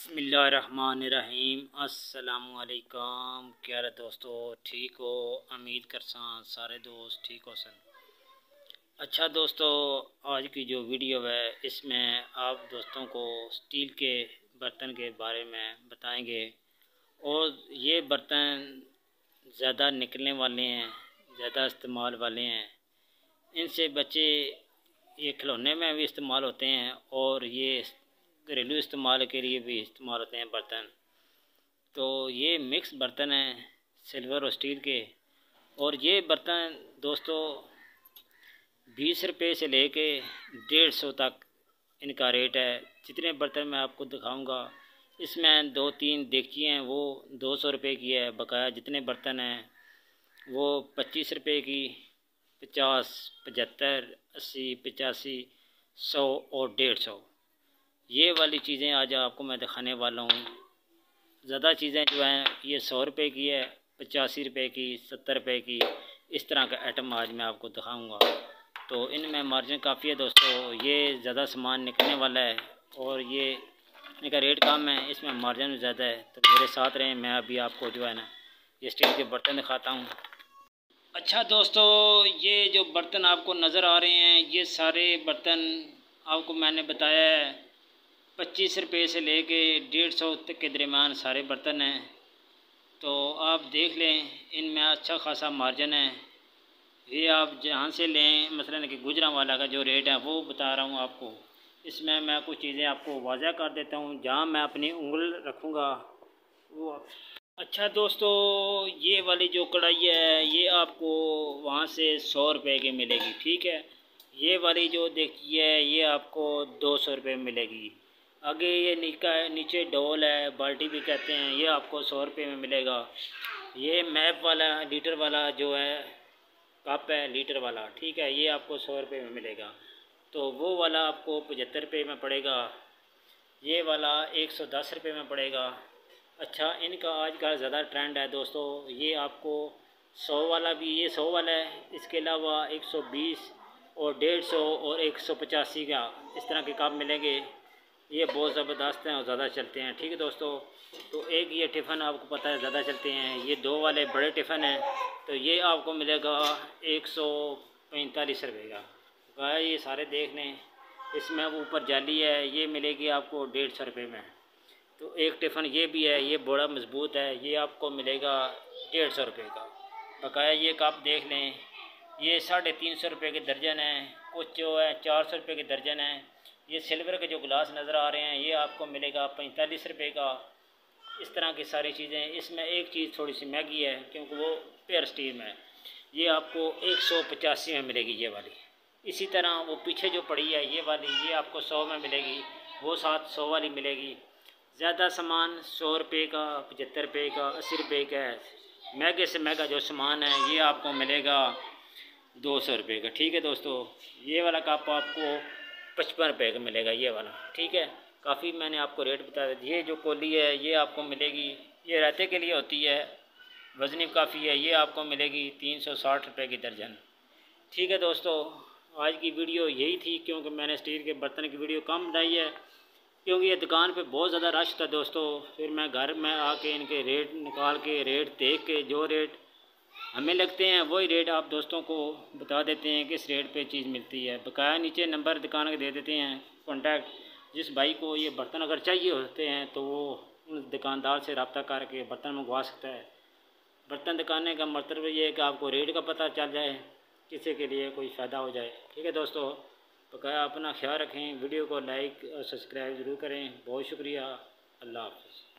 बिस्मिल्लाहिर्रहमानिर्रहीम। अस्सलामुअलैकुम। क्या हाल है दोस्तों, ठीक हो? उम्मीद करसा सारे दोस्त ठीक हो सन। अच्छा दोस्तों, आज की जो वीडियो है इसमें आप दोस्तों को स्टील के बर्तन के बारे में बताएंगे। और ये बर्तन ज़्यादा निकलने वाले हैं, ज़्यादा इस्तेमाल वाले हैं। इनसे बच्चे ये खिलौने में भी इस्तेमाल होते हैं और ये घरेलू इस्तेमाल के लिए भी इस्तेमाल होते हैं बर्तन। तो ये मिक्स बर्तन हैं सिल्वर और स्टील के। और ये बर्तन दोस्तों 20 रुपये से लेके 150 तक इनका रेट है। जितने बर्तन मैं आपको दिखाऊंगा इसमें 2-3 देगची हैं वो 200 रुपये की है। बकाया जितने बर्तन हैं वो 25 रुपये की, 50, 75, 80, 85, 100 और 150। ये वाली चीज़ें आज आपको मैं दिखाने वाला हूँ। ज़्यादा चीज़ें जो हैं ये 100 रुपये की है, 85 रुपये की, 70 रुपये की। इस तरह का आइटम आज मैं आपको दिखाऊंगा। तो इनमें मार्जिन काफ़ी है दोस्तों। ये ज़्यादा सामान निकलने वाला है और ये इनका रेट कम है, इसमें मार्जिन भी ज़्यादा है। तो मेरे साथ रहें, मैं अभी आपको जो है ना ये स्टील के बर्तन दिखाता हूँ। अच्छा दोस्तों, ये जो बर्तन आपको नज़र आ रहे हैं ये सारे बर्तन आपको मैंने बताया है 25 रुपये से लेके 150 तक के दरमियान सारे बर्तन हैं। तो आप देख लें, इनमें अच्छा खासा मार्जिन है। ये आप जहाँ से लें, मसलन कि गुजरांवाला का जो रेट है वो बता रहा हूँ आपको। इसमें मैं कुछ चीज़ें आपको वाज़ह कर देता हूँ, जहाँ मैं अपनी उंगल रखूँगा वो। अच्छा दोस्तों, ये वाली जो कढ़ाई है ये आपको वहाँ से 100 रुपये की मिलेगी, ठीक है। ये वाली जो देखिए है ये आपको 200 रुपये में मिलेगी। आगे ये नीचे डोल है, बाल्टी भी कहते हैं, ये आपको 100 रुपये में मिलेगा। ये मैप वाला लीटर वाला जो है कप है लीटर वाला, ठीक है, ये आपको 100 रुपये में मिलेगा। तो वो वाला आपको 75 रुपये में पड़ेगा। ये वाला 110 रुपये में पड़ेगा। अच्छा, इनका आज का ज़्यादा ट्रेंड है दोस्तों। ये आपको 100 वाला भी, ये 100 वाला है, इसके अलावा 120 और 150 और 185 का इस तरह के कप मिलेंगे। ये बहुत ज़बरदस्त हैं और ज़्यादा चलते हैं, ठीक है दोस्तों। तो एक ये टिफ़न आपको पता है ज़्यादा चलते हैं। ये 2 वाले बड़े टिफ़न हैं, तो ये आपको मिलेगा 145 रुपये का। ये सारे देख लें, इसमें ऊपर जाली है, ये मिलेगी आपको 150 रुपये में। तो एक टिफ़न ये भी है, ये बड़ा मजबूत है, ये आपको मिलेगा 150 रुपये का। बकाया ये कप देख लें, ये 350 रुपये के दर्जन है। कुछ जो है 400 रुपये के दर्जन है। ये सिल्वर के जो गिलास नज़र आ रहे हैं ये आपको मिलेगा 45 रुपये का। इस तरह की सारी चीज़ें। इसमें एक चीज़ थोड़ी सी महंगी है क्योंकि वो पेयर स्टील में है, ये आपको 185 में मिलेगी ये वाली। इसी तरह वो पीछे जो पड़ी है ये वाली, ये आपको 100 में मिलेगी, वो साथ 100 वाली मिलेगी। ज़्यादा सामान 100 रुपये का, 75 रुपये का, 80 रुपये का है। महंगे से महंगा जो सामान है ये आपको मिलेगा 200 रुपये का, ठीक है दोस्तों। ये वाला कप आपको 55 रुपये का मिलेगा, ये वाला, ठीक है। काफ़ी मैंने आपको रेट बता दिया। ये जो कोली है ये आपको मिलेगी, ये रायते के लिए होती है, वज़नी काफ़ी है, ये आपको मिलेगी 360 रुपये की दर्जन, ठीक है दोस्तों। आज की वीडियो यही थी क्योंकि मैंने स्टील के बर्तन की वीडियो कम बनाई है क्योंकि ये दुकान पे बहुत ज़्यादा रश था दोस्तों। फिर मैं घर में आके इनके रेट निकाल के, रेट देख के, जो रेट हमें लगते हैं वही रेट आप दोस्तों को बता देते हैं किस रेट पे चीज़ मिलती है। बकाया नीचे नंबर दुकान के दे देते हैं कॉन्टैक्ट। जिस भाई को ये बर्तन अगर चाहिए होते हैं तो वो उन दुकानदार से रब्ता करके बर्तन मंगवा सकता है। बर्तन दिखाने का मतलब ये है कि आपको रेट का पता चल जाए, किसी के लिए कोई फ़ायदा हो जाए, ठीक है दोस्तों। बकाया अपना ख्याल रखें, वीडियो को लाइक और सब्सक्राइब ज़रूर करें। बहुत शुक्रिया, अल्लाह हाफ़िज़।